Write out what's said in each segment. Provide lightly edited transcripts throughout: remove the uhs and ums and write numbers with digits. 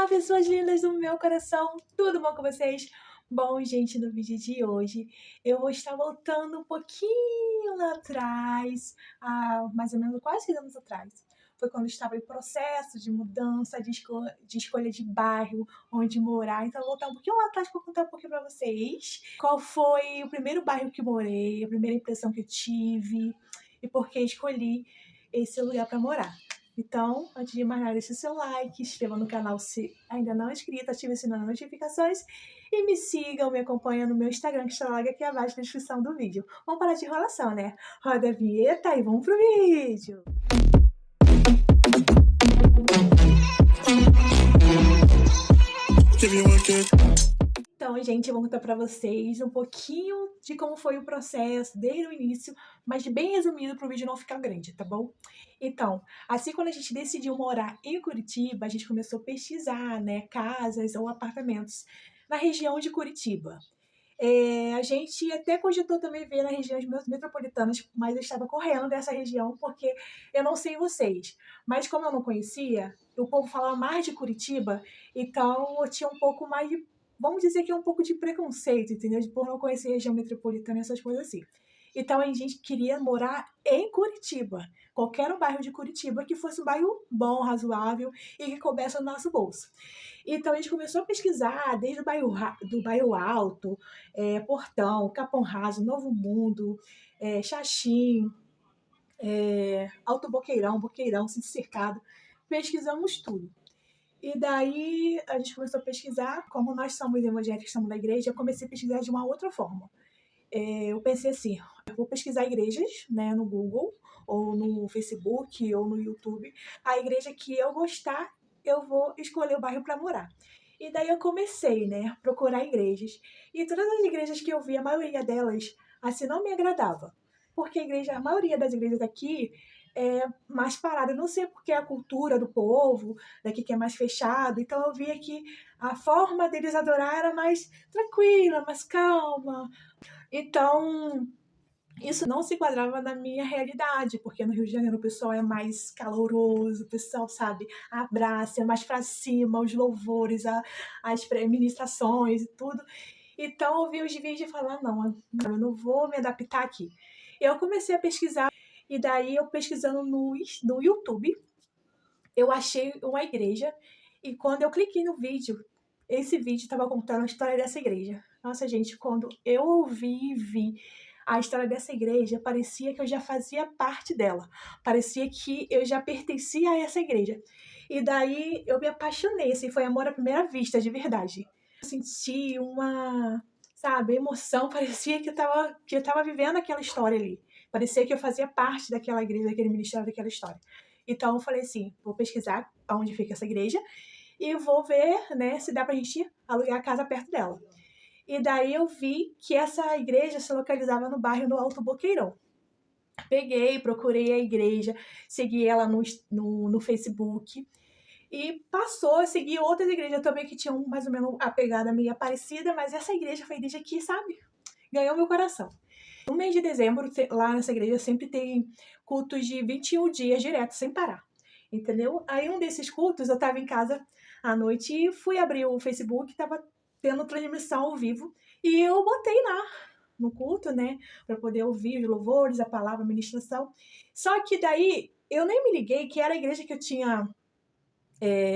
Olá, pessoas lindas do meu coração, tudo bom com vocês? Bom, gente, no vídeo de hoje eu vou estar voltando um pouquinho lá atrás, há mais ou menos quase 6 anos atrás. Foi quando eu estava em processo de mudança, de escolha de bairro, onde morar. Então, eu vou voltar um pouquinho lá atrás para contar um pouquinho para vocês qual foi o primeiro bairro que morei, a primeira impressão que eu tive e por que escolhi esse lugar para morar. Então, antes de mais nada, deixe seu like, inscreva no canal se ainda não é inscrito, ative o sininho das notificações e me sigam, me acompanhem no meu Instagram, que está logo aqui abaixo na descrição do vídeo. Vamos parar de enrolação, né? Roda a vinheta e vamos pro vídeo! Então, gente, eu vou contar para vocês um pouquinho de como foi o processo desde o início, mas bem resumido para o vídeo não ficar grande, tá bom? Então, assim quando a gente decidiu morar em Curitiba, a gente começou a pesquisar, né, casas ou apartamentos na região de Curitiba. A gente até cogitou também ver nas regiões metropolitanas, mas eu estava correndo dessa região porque eu não sei vocês, mas como eu não conhecia, o povo falava mais de Curitiba, então eu tinha um pouco mais de, vamos dizer que é um pouco de preconceito, entendeu? Por não conhecer a região metropolitana e essas coisas assim. Então a gente queria morar em Curitiba, qualquer um bairro de Curitiba que fosse um bairro bom, razoável e que coubesse no nosso bolso. Então a gente começou a pesquisar desde o bairro, do bairro Alto, Portão, Capão Raso, Novo Mundo, Xaxim, Alto Boqueirão, Sítio Cercado. Pesquisamos tudo. E daí a gente começou a pesquisar, como nós somos evangélicos, somos da igreja, eu comecei a pesquisar de uma outra forma. Eu pensei assim, eu vou pesquisar igrejas, né, no Google, ou no Facebook, ou no YouTube. A igreja que eu gostar, eu vou escolher o bairro para morar. E daí eu comecei, né, a procurar igrejas. E todas as igrejas que eu vi, a maioria delas, assim, não me agradava. Porque a maioria das igrejas aqui é mais parada. Eu não sei porque é a cultura do povo, daqui que é mais fechado. Então eu via que a forma deles adorar era mais tranquila, mais calma. Então, isso não se enquadrava na minha realidade, porque no Rio de Janeiro o pessoal é mais caloroso, o pessoal, sabe, abraça, é mais pra cima, os louvores, as ministrações e tudo. Então, eu vi os vídeos e falava, não, eu não vou me adaptar aqui. Eu comecei a pesquisar, e daí eu pesquisando no YouTube, eu achei uma igreja, e quando eu cliquei no vídeo, esse vídeo estava contando a história dessa igreja. Nossa, gente, quando eu ouvi e vi a história dessa igreja, parecia que eu já fazia parte dela. Parecia que eu já pertencia a essa igreja. E daí eu me apaixonei, assim, foi amor à primeira vista, de verdade. Eu senti uma, sabe, emoção, parecia que eu tava vivendo aquela história ali. Parecia que eu fazia parte daquela igreja, daquele ministério, daquela história. Então eu falei assim, vou pesquisar onde fica essa igreja e vou ver, né, se dá pra gente alugar a casa perto dela. E daí eu vi que essa igreja se localizava no bairro do Alto Boqueirão. Peguei, procurei a igreja, segui ela no Facebook e passou a seguir outras igrejas também que tinham mais ou menos a pegada meio parecida, mas essa igreja foi a igreja que, sabe, ganhou meu coração. No mês de dezembro, lá nessa igreja, sempre tem cultos de 21 dias direto, sem parar. Entendeu? Aí um desses cultos, eu tava em casa à noite e fui abrir o Facebook, tava tendo transmissão ao vivo, e eu botei lá no culto, né, para poder ouvir os louvores, a palavra, a ministração. Só que daí eu nem me liguei que era a igreja que eu tinha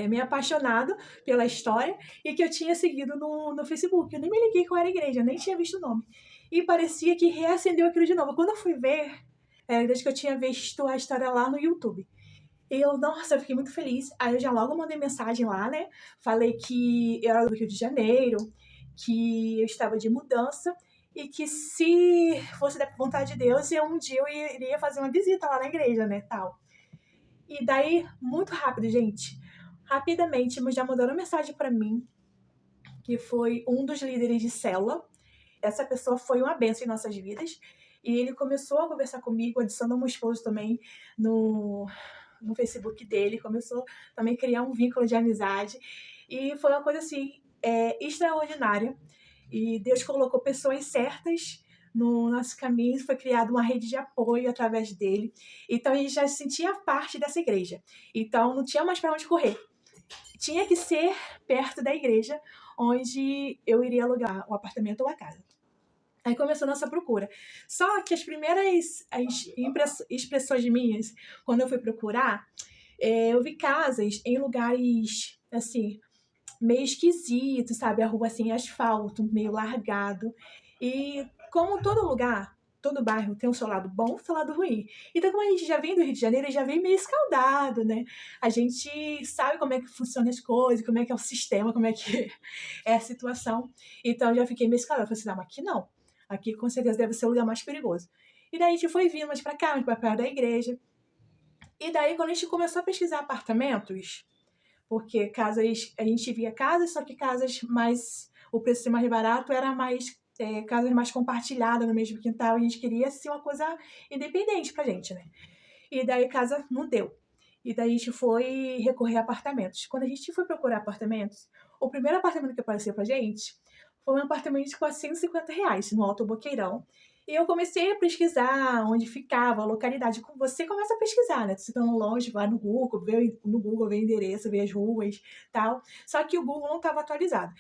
me apaixonado pela história e que eu tinha seguido no Facebook. Eu nem me liguei qual era a igreja, eu nem tinha visto o nome. E parecia que reacendeu aquilo de novo. Quando eu fui ver, era a igreja que eu tinha visto a história lá no YouTube. Nossa, eu fiquei muito feliz. Aí eu já logo mandei mensagem lá, né? Falei que eu era do Rio de Janeiro, que eu estava de mudança e que se fosse da vontade de Deus, um dia eu iria fazer uma visita lá na igreja, né, tal. E daí, muito rápido, gente, rapidamente, já mandaram mensagem para mim, que foi um dos líderes de célula. Essa pessoa foi uma bênção em nossas vidas. E ele começou a conversar comigo, adicionou meu esposo também no Facebook dele, começou também a criar um vínculo de amizade. E foi uma coisa assim, extraordinária. E Deus colocou pessoas certas no nosso caminho, foi criada uma rede de apoio através dele. Então a gente já se sentia parte dessa igreja. Então não tinha mais para onde correr. tinha que ser perto da igreja onde eu iria alugar o apartamento ou a casa. Aí começou a nossa procura. Só que as primeiras expressões minhas, quando eu fui procurar, eu vi casas em lugares, assim, meio esquisitos, sabe? A rua, assim, asfalto, meio largado. E como todo lugar, todo bairro tem o seu lado bom e o seu lado ruim. Então, como a gente já vem do Rio de Janeiro, já vem meio escaldado, né? A gente sabe como é que funcionam as coisas, como é que é o sistema, como é que é a situação. Então, eu já fiquei meio escaldada. Eu falei assim, não, mas aqui não. Aqui, com certeza, deve ser o lugar mais perigoso. E daí, a gente foi vindo mais pra cá, mais pra perto da igreja. E daí, quando a gente começou a pesquisar apartamentos, porque casas, a gente via casas, só que casas mais, o preço ser mais barato era mais, casas mais compartilhadas no mesmo quintal, e a gente queria ser uma coisa independente pra gente, né? E daí casa não deu. E daí a gente foi recorrer a apartamentos. Quando a gente foi procurar apartamentos, o primeiro apartamento que apareceu pra gente foi um apartamento de R$ 450 no Alto Boqueirão. E eu comecei a pesquisar onde ficava, a localidade. Você começa a pesquisar, né? Você tá longe, vai no Google, vê o endereço, vê as ruas, tal. Só que o Google não estava atualizado.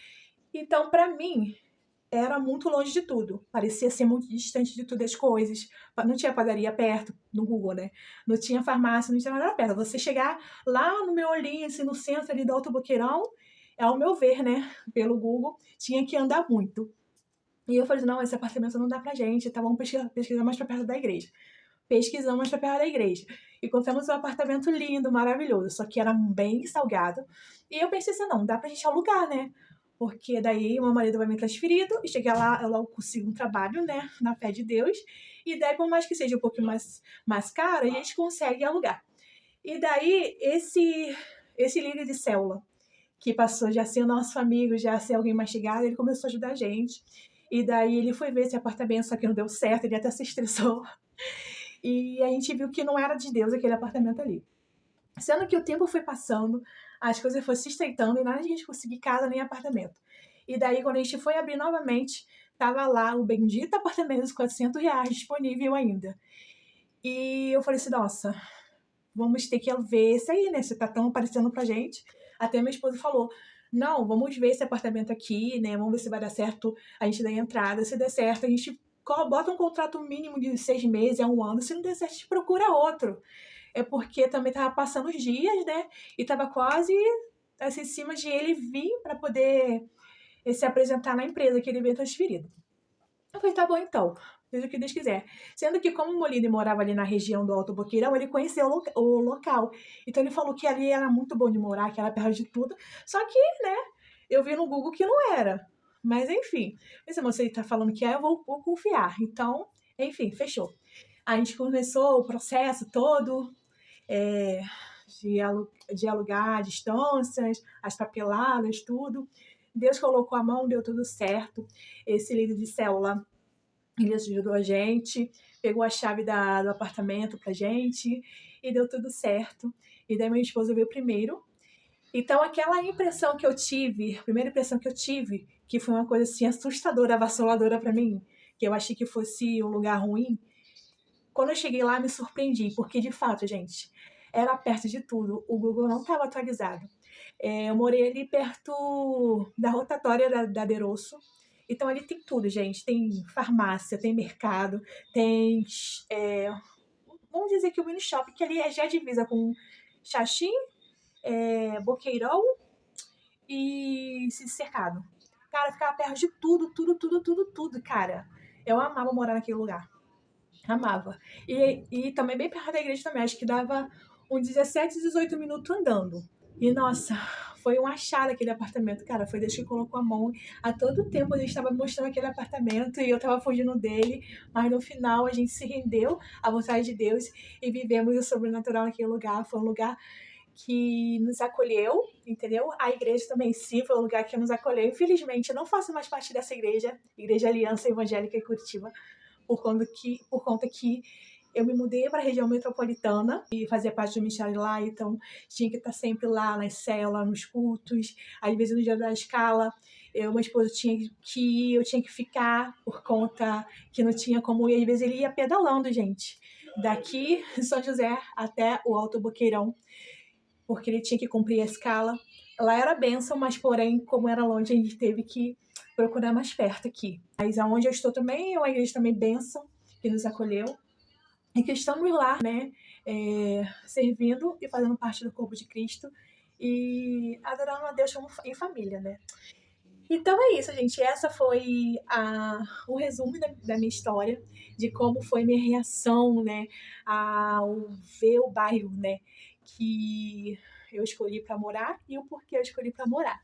Então, para mim, era muito longe de tudo. Parecia ser muito distante de todas as coisas. Não tinha padaria perto, no Google, né? Não tinha farmácia, não tinha nada perto. Você chegar lá no meu olhinho, assim, no centro ali do Alto Boqueirão, ao meu ver, né, pelo Google, tinha que andar muito. E eu falei, não, esse apartamento não dá pra gente, tá, vamos pesquisar mais pra perto da igreja. Pesquisamos mais pra perto da igreja. E encontramos um apartamento lindo, maravilhoso, só que era bem salgado. E eu pensei assim, não, dá pra gente alugar, né? Porque daí meu marido vai me transferido, e chegar lá, eu consigo um trabalho, né, na fé de Deus. E daí, por mais que seja um pouquinho mais caro, a gente consegue alugar. E daí, esse líder de célula, que passou já a ser o nosso amigo, já a ser alguém mais chegado, ele começou a ajudar a gente. E daí ele foi ver esse apartamento, só que não deu certo, ele até se estressou. E a gente viu que não era de Deus aquele apartamento ali. Sendo que o tempo foi passando, as coisas foram se estreitando e nada de a gente conseguir casa nem apartamento. E daí, quando a gente foi abrir novamente, tava lá o bendito apartamento dos R$ 400 disponível ainda. E eu falei assim, nossa, vamos ter que ver esse aí, né? Você tá tão aparecendo pra gente. Até meu esposo falou, não, vamos ver esse apartamento aqui, né? Vamos ver se vai dar certo a gente dar entrada. Se der certo, a gente bota um contrato mínimo de 6 meses, a 1 ano. Se não der certo, a gente procura outro. É porque também tava passando os dias, né? E tava quase assim, em cima de ele vir para poder se apresentar na empresa que ele veio transferido. Eu falei, tá bom então, seja o que Deus quiser. Sendo que como o Molina morava ali na região do Alto Boqueirão, ele conheceu o local. Então ele falou que ali era muito bom de morar, que era perto de tudo. Só que, né, eu vi no Google que não era. Mas enfim, se você tá falando que é, eu vou confiar. Então, enfim, fechou. A gente começou o processo todo, é, de alugar distâncias, as papeladas, tudo. Deus colocou a mão, deu tudo certo. Esse líder de célula, ele ajudou a gente, pegou a chave do apartamento pra gente e deu tudo certo. E daí minha esposa veio primeiro. Então aquela impressão que eu tive, a primeira impressão que eu tive, que foi uma coisa assim assustadora, avassaladora pra mim, que eu achei que fosse um lugar ruim, quando eu cheguei lá me surpreendi, porque de fato, gente, era perto de tudo. O Google não estava atualizado. Eu morei ali perto da rotatória da Derosso. Então ali tem tudo, gente. Tem farmácia, tem mercado, tem. Vamos dizer que o mini shop, que ali já é divisa com Xaxim, Boqueirão e Cercado. Cara, ficava perto de tudo, tudo, tudo, tudo, tudo, cara. Eu amava morar naquele lugar. Amava. E também bem perto da igreja também. Acho que dava uns 17, 18 minutos andando. E, nossa, foi um achado aquele apartamento, cara. Foi Deus que colocou a mão. A todo tempo a gente estava mostrando aquele apartamento e eu estava fugindo dele. Mas no final a gente se rendeu à vontade de Deus e vivemos o sobrenatural naquele lugar. Foi um lugar que nos acolheu, entendeu? A igreja também sim foi um lugar que nos acolheu. Infelizmente, eu não faço mais parte dessa igreja, Igreja Aliança Evangélica em Curitiba, por conta que eu me mudei para a região metropolitana e fazia parte do ministério lá, então tinha que estar sempre lá nas células, nos cultos. Às vezes no dia da escala, meu esposo tinha que ir, eu tinha que ficar por conta que não tinha como ir. Às vezes ele ia pedalando, gente, daqui São José até o Alto Boqueirão, porque ele tinha que cumprir a escala. lá era bênção, mas porém, como era longe, a gente teve que procurar mais perto aqui. Mas aonde eu estou também é uma igreja também bênção, que nos acolheu. E que estamos lá, né, servindo e fazendo parte do corpo de Cristo e adorando a Deus como em família, né. Então é isso, gente. Essa foi o resumo da minha história, de como foi minha reação, né, ao ver o bairro, né, que eu escolhi para morar e o porquê eu escolhi para morar.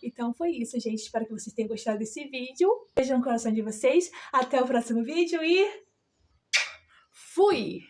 Então foi isso, gente. Espero que vocês tenham gostado desse vídeo. Beijo no coração de vocês. Até o próximo vídeo e fui!